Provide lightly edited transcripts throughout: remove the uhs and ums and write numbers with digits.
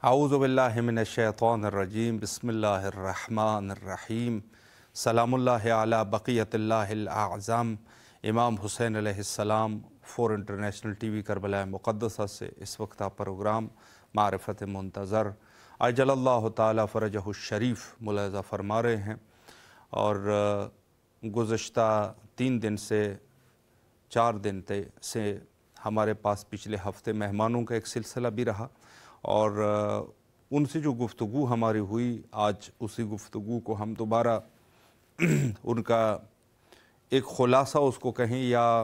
اعوذ باللہ من الشیطان الرجیم بسم اللہ الرحمن الرحیم سلام اللہ علی بقیت اللہ الاعظم۔ امام حسین علیہ السلام فور انٹرنیشنل ٹی وی کربلا مقدسہ سے اس وقت آپ پروگرام معرفت منتظر عجل اللہ تعالی فرجہ الشریف ملاحظہ فرما رہے ہیں، اور گزشتہ 3 دن سے 4 دن سے ہمارے پاس پچھلے ہفتے مہمانوں کا ایک سلسلہ بھی رہا، اور ان سے جو گفتگو ہماری ہوئی، آج اسی گفتگو کو ہم دوبارہ ان کا ایک خلاصہ اس کو کہیں، یا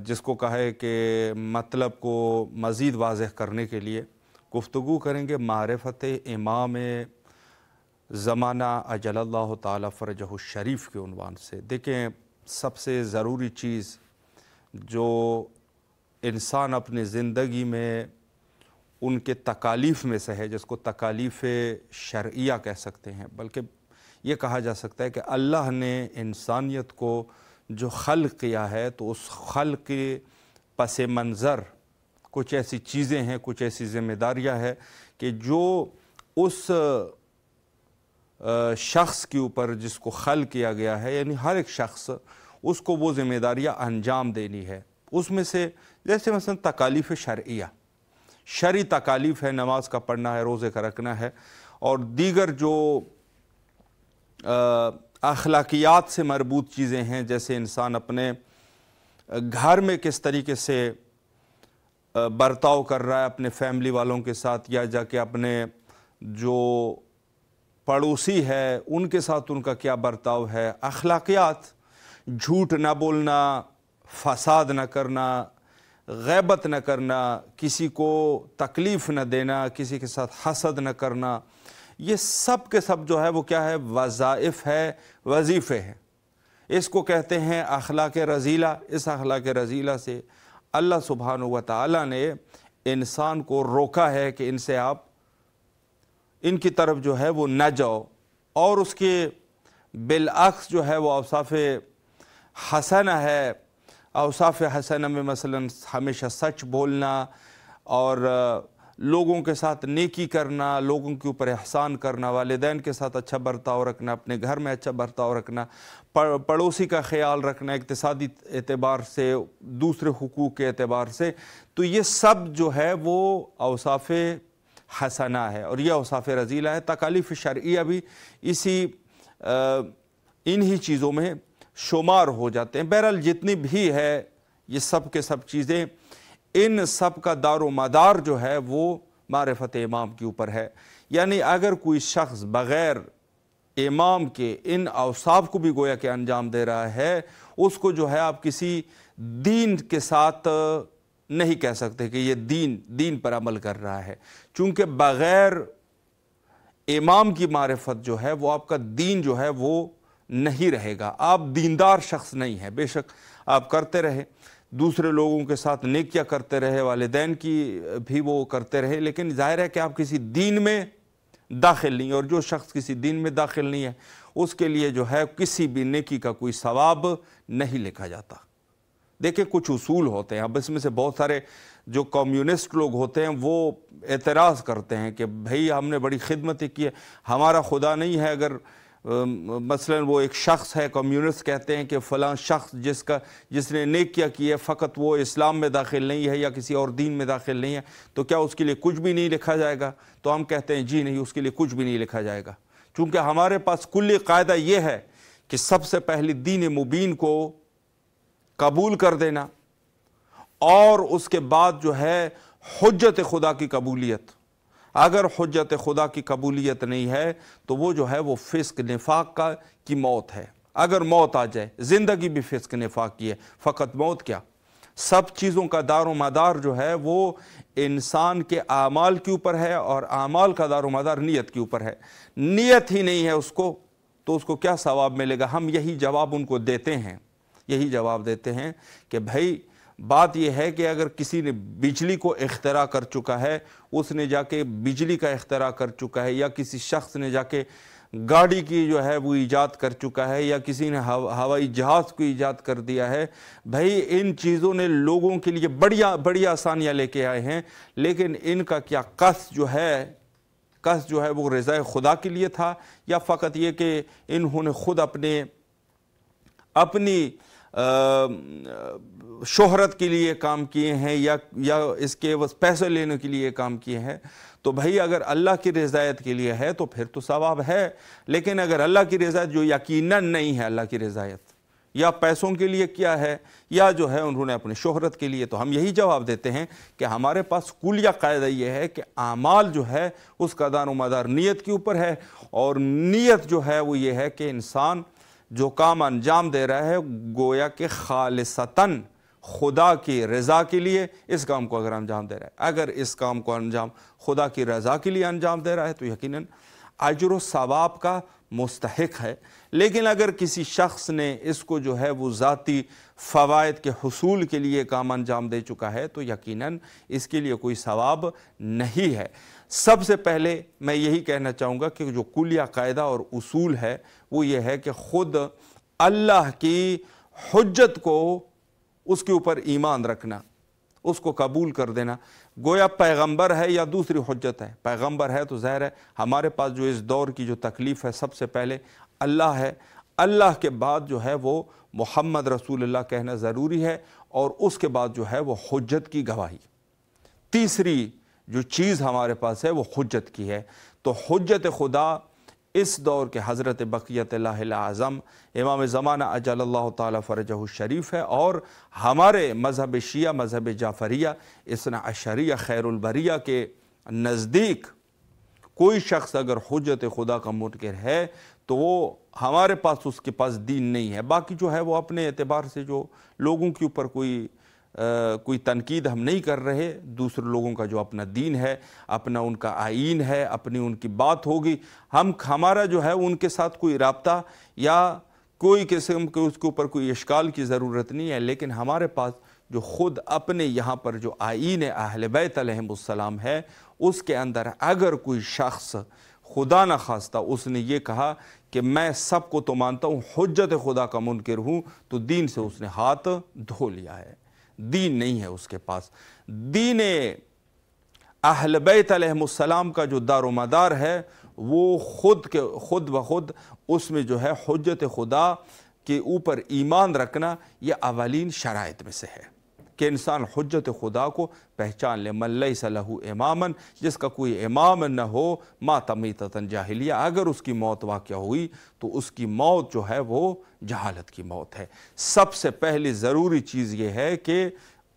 جس کو کہے کہ مطلب کو مزید واضح کرنے کے لیے گفتگو کریں گے معرفت امام زمانہ عجل اللہ تعالی فرجہ الشریف کے عنوان سے۔ دیکھیں، سب سے ضروری چیز جو انسان اپنی زندگی میں ان کے تکالیف میں سے ہے، جس کو تکالیف شرعیہ کہہ سکتے ہیں، بلکہ یہ کہا جا سکتا ہے کہ اللہ نے انسانیت کو جو خلق کیا ہے تو اس خلق کے پس منظر کچھ ایسی چیزیں ہیں، کچھ ایسی ذمہ داریاں ہیں کہ جو اس شخص کے اوپر جس کو خلق کیا گیا ہے، یعنی ہر ایک شخص اس کو وہ ذمہ داریاں انجام دینی ہے۔ اس میں سے جیسے مثلا تکالیف شرعیہ، شرعی تکالیف ہے، نماز کا پڑھنا ہے، روزے کا رکھنا ہے، اور دیگر جو اخلاقیات سے مربوط چیزیں ہیں، جیسے انسان اپنے گھر میں کس طریقے سے برتاؤ کر رہا ہے اپنے فیملی والوں کے ساتھ، یا جا کے اپنے جو پڑوسی ہے ان کے ساتھ ان کا کیا برتاؤ ہے، اخلاقیات، جھوٹ نہ بولنا، فساد نہ کرنا، غیبت نہ کرنا، کسی کو تکلیف نہ دینا، کسی کے ساتھ حسد نہ کرنا، یہ سب کے سب جو ہے وہ کیا ہے، وظائف ہے، وظیفے ہیں۔ اس کو کہتے ہیں اخلاق رذیلہ۔ اس اخلاق رذیلہ سے اللہ سبحانہ و تعالی نے انسان کو روکا ہے کہ ان سے آپ ان کی طرف جو ہے وہ نہ جاؤ، اور اس کے بالعکس جو ہے وہ اوصاف حسنہ ہے۔ اوصاف حسنہ میں مثلا ہمیشہ سچ بولنا، اور لوگوں کے ساتھ نیکی کرنا، لوگوں کے اوپر احسان کرنا، والدین کے ساتھ اچھا برتاؤ رکھنا، اپنے گھر میں اچھا برتاؤ رکھنا، پڑوسی کا خیال رکھنا، اقتصادی اعتبار سے، دوسرے حقوق کے اعتبار سے۔ تو یہ سب جو ہے وہ اوصاف حسنہ ہے، اور یہ اوصاف رذیلہ ہے۔ تکالیف شرعیہ بھی انہی چیزوں میں شمار ہو جاتے ہیں۔ بہرحال جتنی بھی ہے یہ سب کے سب چیزیں، ان سب کا دار و مدار جو ہے وہ معرفت امام کے اوپر ہے۔ یعنی اگر کوئی شخص بغیر امام کے ان اوصاف کو بھی گویا کہ انجام دے رہا ہے، اس کو جو ہے آپ کسی دین کے ساتھ نہیں کہہ سکتے کہ یہ دین پر عمل کر رہا ہے، چونکہ بغیر امام کی معرفت جو ہے وہ آپ کا دین جو ہے وہ نہیں رہے گا۔ آپ دیندار شخص نہیں ہیں، بے شک آپ کرتے رہے، دوسرے لوگوں کے ساتھ نیکیاں کرتے رہے، والدین کی بھی وہ کرتے رہے، لیکن ظاہر ہے کہ آپ کسی دین میں داخل نہیں، اور جو شخص کسی دین میں داخل نہیں ہے اس کے لیے جو ہے کسی بھی نیکی کا کوئی ثواب نہیں لکھا جاتا۔ دیکھیں، کچھ اصول ہوتے ہیں، اب اس میں سے بہت سارے جو کمیونسٹ لوگ ہوتے ہیں وہ اعتراض کرتے ہیں کہ بھئی ہم نے بڑی خدمتیں کی ہے، ہمارا خدا نہیں ہے۔ اگر مثلا وہ ایک شخص ہے، کمیونسٹ کہتے ہیں کہ فلاں شخص جس نے نیکیاں کی ہے، فقط وہ اسلام میں داخل نہیں ہے یا کسی اور دین میں داخل نہیں ہے، تو کیا اس کے لیے کچھ بھی نہیں لکھا جائے گا؟ تو ہم کہتے ہیں جی نہیں، اس کے لیے کچھ بھی نہیں لکھا جائے گا، چونکہ ہمارے پاس کلی قاعدہ یہ ہے کہ سب سے پہلے دین مبین کو قبول کر دینا، اور اس کے بعد جو ہے حجت خدا کی قبولیت۔ اگر حجت خدا کی قبولیت نہیں ہے تو وہ جو ہے وہ فسق نفاق کی موت ہے۔ اگر موت آ جائے، زندگی بھی فسق نفاق کی ہے، فقط موت کیا، سب چیزوں کا دار و مدار جو ہے وہ انسان کے اعمال کے اوپر ہے، اور اعمال کا دار و مدار نیت کے اوپر ہے۔ نیت ہی نہیں ہے اس کو تو اس کو کیا ثواب ملے گا؟ ہم یہی جواب ان کو دیتے ہیں، یہی جواب دیتے ہیں کہ بھائی بات یہ ہے کہ اگر کسی نے بجلی کو اختراع کر چکا ہے، اس نے جا کے بجلی کا اختراع کر چکا ہے، یا کسی شخص نے جا کے گاڑی کی جو ہے وہ ایجاد کر چکا ہے یا کسی نے ہوائی جہاز کو ایجاد کر دیا ہے. بھائی ان چیزوں نے لوگوں کے لیے بڑی آسانیاں لے کے آئے ہیں، لیکن ان کا کیا قصد جو ہے وہ رضا خدا کے لیے تھا، یا فقط یہ کہ انہوں نے خود اپنی شہرت کے لیے کام کیے ہیں یا اس کے پیسے لینے کے لیے کام کیے ہیں. تو بھائی اگر اللہ کی رضایت کے لیے ہے تو پھر تو ثواب ہے، لیکن اگر اللہ کی رضایت جو یقیناً نہیں ہے اللہ کی رضایت، یا پیسوں کے لیے کیا ہے، یا جو ہے انہوں نے اپنی شہرت کے لیے، تو ہم یہی جواب دیتے ہیں کہ ہمارے پاس کلیہ قاعدہ یہ ہے کہ اعمال جو ہے اس کا دار و مدار نیت کے اوپر ہے، اور نیت جو ہے وہ یہ ہے کہ انسان جو کام انجام دے رہا ہے گویا کہ خالصتاً خدا کی رضا کے لیے اس کام کو اگر انجام دے رہا ہے، اگر اس کام کو انجام خدا کی رضا کے لیے انجام دے رہا ہے تو یقیناً اجر و ثواب کا مستحق ہے. لیکن اگر کسی شخص نے اس کو جو ہے وہ ذاتی فوائد کے حصول کے لیے کام انجام دے چکا ہے تو یقیناً اس کے لیے کوئی ثواب نہیں ہے. سب سے پہلے میں یہی کہنا چاہوں گا کہ جو کلیہ قاعدہ اور اصول ہے وہ یہ ہے کہ خود اللہ کی حجت کو، اس کے اوپر ایمان رکھنا، اس کو قبول کر دینا. گویا پیغمبر ہے یا دوسری حجت ہے، پیغمبر ہے تو ظاہر ہے ہمارے پاس جو اس دور کی جو تکلیف ہے سب سے پہلے اللہ ہے، اللہ کے بعد جو ہے وہ محمد رسول اللہ کہنا ضروری ہے، اور اس کے بعد جو ہے وہ حجت کی گواہی. تیسری جو چیز ہمارے پاس ہے وہ حجت کی ہے. تو حجت خدا اس دور کے حضرت بقیت اللہ اعظم امام زمانہ اجل اللہ تعالی فرجہ الشریف ہے، اور ہمارے مذہب شیعہ، مذہب جعفریہ اثنا عشریہ خیر البریہ کے نزدیک کوئی شخص اگر حجت خدا کا منکر ہے تو وہ ہمارے پاس اس کے پاس دین نہیں ہے. باقی جو ہے وہ اپنے اعتبار سے جو لوگوں کے اوپر کوئی تنقید ہم نہیں کر رہے، دوسرے لوگوں کا جو اپنا دین ہے، اپنا ان کا آئین ہے، اپنی ان کی بات ہوگی، ہمارا جو ہے ان کے ساتھ کوئی رابطہ یا کوئی قسم کے اس کے اوپر کوئی اشکال کی ضرورت نہیں ہے. لیکن ہمارے پاس جو خود اپنے یہاں پر جو آئین اہل بیت علیہم السلام ہے، اس کے اندر اگر کوئی شخص خدا نہ خواستہ اس نے یہ کہا کہ میں سب کو تو مانتا ہوں، حجت خدا کا منکر ہوں، تو دین سے اس نے ہاتھ دھو لیا ہے. دین نہیں ہے اس کے پاس. دین اہل بیت علیہم السلام کا جو دار و مدار ہے وہ خود بخود اس میں جو ہے حجت خدا کے اوپر ایمان رکھنا یہ اولین شرائط میں سے ہے کہ انسان حجت خدا کو پہچان لے. من لیس لہ اماما، جس کا کوئی امام نہ ہو، مات میتۃ جاہلیہ، اگر اس کی موت واقع ہوئی تو اس کی موت جو ہے وہ جہالت کی موت ہے. سب سے پہلی ضروری چیز یہ ہے کہ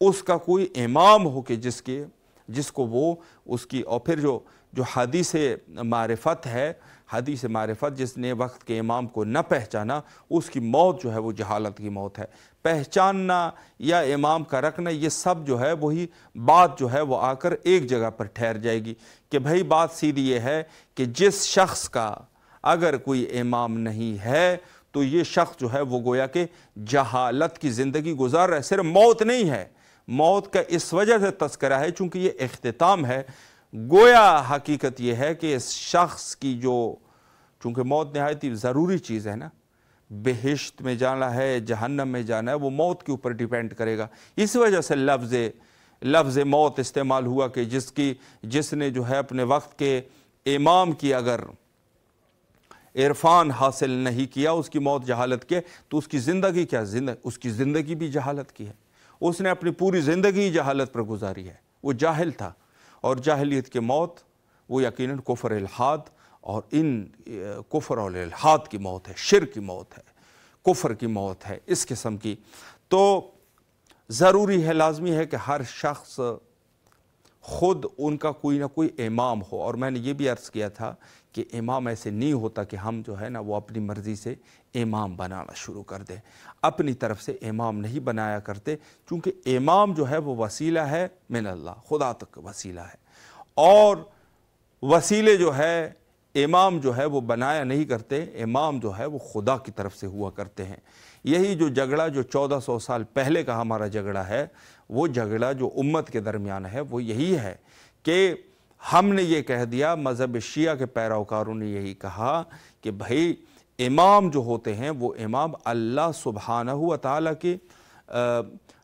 اس کا کوئی امام ہو کہ جس کو وہ اس کی، اور پھر جو حدیث معرفت ہے، حدیث معرفت جس نے وقت کے امام کو نہ پہچانا اس کی موت جو ہے وہ جہالت کی موت ہے. پہچاننا یا امام کا رکھنا یہ سب جو ہے وہی بات جو ہے وہ آ کر ایک جگہ پر ٹھہر جائے گی کہ بھائی بات سیدھی یہ ہے کہ جس شخص کا اگر کوئی امام نہیں ہے تو یہ شخص جو ہے وہ گویا کہ جہالت کی زندگی گزار رہا ہے. صرف موت نہیں ہے، موت کا اس وجہ سے تذکرہ ہے چونکہ یہ اختتام ہے. گویا حقیقت یہ ہے کہ اس شخص کی چونکہ موت نہایت ضروری چیز ہے نا، بہشت میں جانا ہے، جہنم میں جانا ہے، وہ موت کے اوپر ڈیپینڈ کرے گا. اس وجہ سے لفظ موت استعمال ہوا کہ جس نے جو ہے اپنے وقت کے امام کی اگر عرفان حاصل نہیں کیا، اس کی موت جہالت کے، تو اس کی زندگی کیا، اس کی زندگی بھی جہالت کی ہے. اس نے اپنی پوری زندگی جہالت پر گزاری ہے، وہ جاہل تھا، اور جاہلیت کی موت وہ یقیناً کفر الحاد، اور ان کفر اور الحاد کی موت ہے، شرک کی موت ہے، کفر کی موت ہے، اس قسم کی. تو ضروری ہے، لازمی ہے کہ ہر شخص خود ان کا کوئی نہ کوئی امام ہو. اور میں نے یہ بھی عرض کیا تھا کہ امام ایسے نہیں ہوتا کہ ہم جو ہے نا وہ اپنی مرضی سے امام بنانا شروع کر دیں، اپنی طرف سے امام نہیں بنایا کرتے، چونکہ امام جو ہے وہ وسیلہ ہے من اللہ، خدا تک وسیلہ ہے. اور وسیلے جو ہے امام جو ہے وہ بنایا نہیں کرتے، امام جو ہے وہ خدا کی طرف سے ہوا کرتے ہیں. یہی جو جھگڑا جو 1400 سال پہلے کا ہمارا جھگڑا ہے، وہ جھگڑا جو امت کے درمیان ہے وہ یہی ہے کہ ہم نے یہ کہہ دیا، مذہب شیعہ کے پیروکاروں نے یہی کہا کہ بھائی امام جو ہوتے ہیں وہ امام اللہ سبحانہ و تعالیٰ کے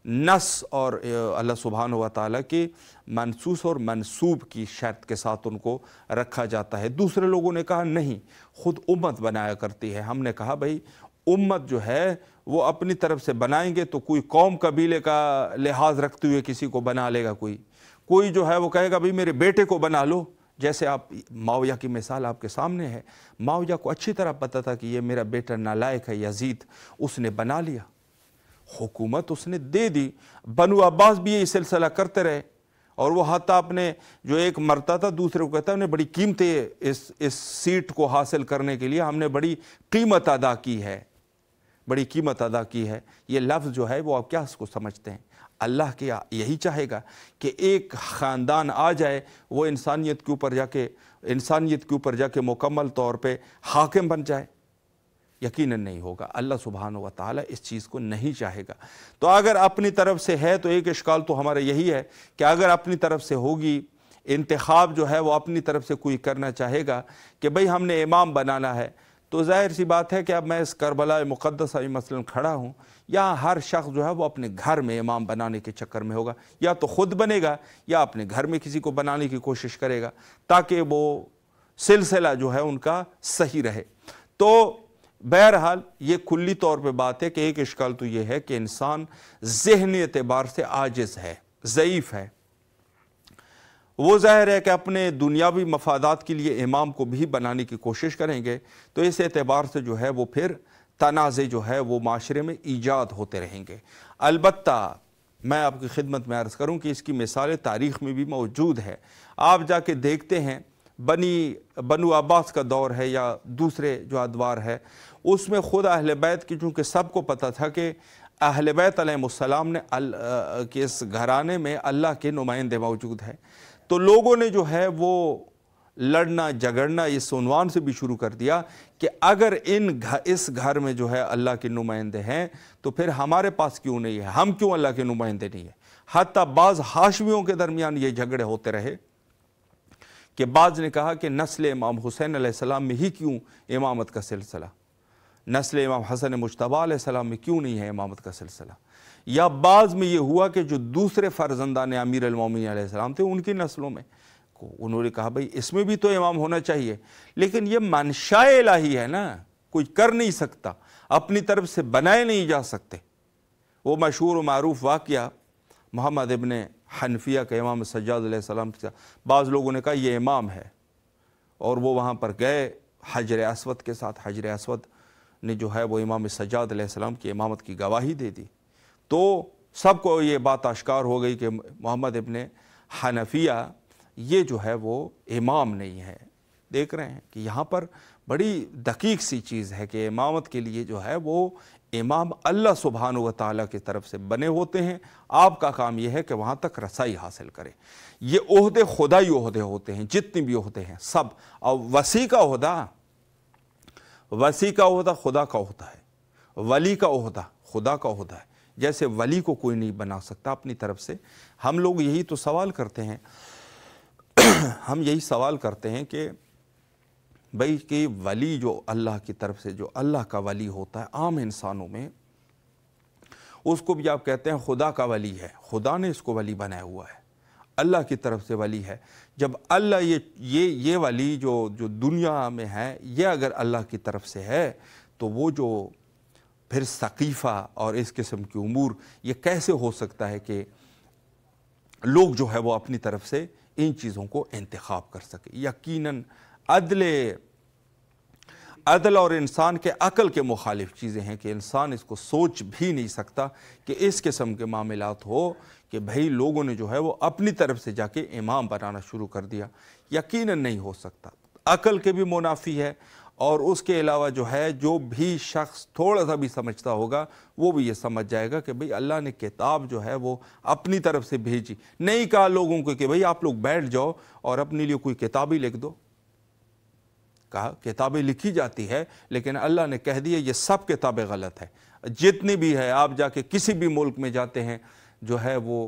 نص اور اللہ سبحانہ و تعالیٰ کے منصوص اور منصوب کی شرط کے ساتھ ان کو رکھا جاتا ہے۔ دوسرے لوگوں نے کہا نہیں، خود امت بنایا کرتی ہے۔ ہم نے کہا بھائی امت جو ہے وہ اپنی طرف سے بنائیں گے تو کوئی قوم قبیلے کا لحاظ رکھتے ہوئے کسی کو بنا لے گا، کوئی جو ہے وہ کہے گا بھئی میرے بیٹے کو بنا لو۔ جیسے آپ معاویہ کی مثال آپ کے سامنے ہے، معاویہ کو اچھی طرح پتہ تھا کہ یہ میرا بیٹا نالائق ہے یزید، اس نے بنا لیا، حکومت اس نے دے دی۔ بنو عباس بھی یہ سلسلہ کرتے رہے، اور وہ حتیٰ اپنے جو ایک مرتا تھا دوسرے کو کہتا ہے انہیں بڑی قیمتیں اس سیٹ کو حاصل کرنے کے لیے ہم نے بڑی قیمت ادا کی ہے، بڑی قیمت ادا کی ہے۔ یہ لفظ جو ہے وہ آپ کیا اس کو سمجھتے ہیں؟ اللہ کیا یہی چاہے گا کہ ایک خاندان آ جائے وہ انسانیت کے اوپر جا کے مکمل طور پہ حاکم بن جائے؟ یقیناً نہیں ہوگا۔ اللہ سبحانہ و تعالیٰ اس چیز کو نہیں چاہے گا۔ تو اگر اپنی طرف سے ہے تو ایک اشکال تو ہمارا یہی ہے کہ اگر اپنی طرف سے ہوگی، انتخاب جو ہے وہ اپنی طرف سے کوئی کرنا چاہے گا کہ بھئی ہم نے امام بنانا ہے، تو ظاہر سی بات ہے کہ اب میں اس کربلا مقدسہ میں مثلاً کھڑا ہوں، یا ہر شخص جو ہے وہ اپنے گھر میں امام بنانے کے چکر میں ہوگا، یا تو خود بنے گا یا اپنے گھر میں کسی کو بنانے کی کوشش کرے گا تاکہ وہ سلسلہ جو ہے ان کا صحیح رہے۔ تو بہرحال یہ کلی طور پہ بات ہے کہ ایک اشکال تو یہ ہے کہ انسان ذہنی اعتبار سے عاجز ہے، ضعیف ہے۔ وہ ظاہر ہے کہ اپنے دنیاوی مفادات کے لیے امام کو بھی بنانے کی کوشش کریں گے، تو اس اعتبار سے جو ہے وہ پھر تنازع جو ہے وہ معاشرے میں ایجاد ہوتے رہیں گے۔ البتہ میں آپ کی خدمت میں عرض کروں کہ اس کی مثالیں تاریخ میں بھی موجود ہے۔ آپ جا کے دیکھتے ہیں بنو عباس کا دور ہے یا دوسرے جو ادوار ہے، اس میں خود اہل بیت کی چونکہ سب کو پتہ تھا کہ اہل بیت علیہ السلام نے کہ اس گھرانے میں اللہ کے نمائندے موجود ہیں، تو لوگوں نے جو ہے وہ لڑنا جھگڑنا اس عنوان سے بھی شروع کر دیا کہ اگر اس گھر میں جو ہے اللہ کے نمائندے ہیں تو پھر ہمارے پاس کیوں نہیں ہے، ہم کیوں اللہ کے نمائندے نہیں ہیں۔ حتیٰ بعض ہاشمیوں کے درمیان یہ جھگڑے ہوتے رہے کہ بعض نے کہا کہ نسل امام حسین علیہ السلام میں ہی کیوں امامت کا سلسلہ، نسل امام حسن مجتبیٰ علیہ السلام میں کیوں نہیں ہے امامت کا سلسلہ، یا بعض میں یہ ہوا کہ جو دوسرے فرزندان امیر المومنین علیہ السلام تھے ان کی نسلوں میں انہوں نے کہا بھئی اس میں بھی تو امام ہونا چاہیے، لیکن یہ منشاء الہی ہے نا، کوئی کر نہیں سکتا، اپنی طرف سے بنائے نہیں جا سکتے۔ وہ مشہور و معروف واقعہ محمد ابن حنفیہ کا امام سجاد علیہ السلام کے بعض لوگوں نے کہا یہ امام ہے، اور وہ وہاں پر گئے حجر اسود کے ساتھ، حجر اسود نے جو ہے وہ امام سجاد علیہ السلام کی امامت کی گواہی دے دی، تو سب کو یہ بات آشکار ہو گئی کہ محمد ابن حنفیہ یہ جو ہے وہ امام نہیں ہے۔ دیکھ رہے ہیں کہ یہاں پر بڑی دقیق سی چیز ہے کہ امامت کے لیے جو ہے وہ امام اللہ سبحانہ و تعالیٰ کی طرف سے بنے ہوتے ہیں، آپ کا کام یہ ہے کہ وہاں تک رسائی حاصل کریں۔ یہ عہدے خدائی عہدے ہوتے ہیں، جتنے بھی عہدے ہیں سب، اور وسیع کا عہدہ خدا کا عہدہ ہے، ولی کا عہدہ خدا کا عہدہ ہے، جیسے ولی کو کوئی نہیں بنا سکتا اپنی طرف سے۔ ہم لوگ یہی تو سوال کرتے ہیں، ہم یہی سوال کرتے ہیں کہ بھئی کہ ولی جو اللہ کی طرف سے جو اللہ کا ولی ہوتا ہے عام انسانوں میں، اس کو بھی آپ کہتے ہیں خدا کا ولی ہے، خدا نے اس کو ولی بنایا ہوا ہے، اللہ کی طرف سے ولی ہے۔ جب اللہ یہ ولی جو دنیا میں ہے یہ اگر اللہ کی طرف سے ہے تو وہ جو پھر ثقیفہ اور اس قسم کی امور یہ کیسے ہو سکتا ہے کہ لوگ جو ہے وہ اپنی طرف سے ان چیزوں کو انتخاب کر سکے؟ یقیناً عدل اور انسان کے عقل کے مخالف چیزیں ہیں کہ انسان اس کو سوچ بھی نہیں سکتا کہ اس قسم کے معاملات ہو کہ بھئی لوگوں نے جو ہے وہ اپنی طرف سے جا کے امام بنانا شروع کر دیا۔ یقیناً نہیں ہو سکتا، عقل کے بھی منافی ہے، اور اس کے علاوہ جو ہے جو بھی شخص تھوڑا سا بھی سمجھتا ہوگا وہ بھی یہ سمجھ جائے گا کہ بھئی اللہ نے کتاب جو ہے وہ اپنی طرف سے بھیجی، نہیں کہا لوگوں کو کہ بھئی آپ لوگ بیٹھ جاؤ اور اپنے لیے کوئی کتاب ہی لکھ دو۔ کہا کتابیں لکھی جاتی ہے، لیکن اللہ نے کہہ دیا یہ سب کتابیں غلط ہیں، جتنی بھی ہے۔ آپ جا کے کسی بھی ملک میں جاتے ہیں جو ہے وہ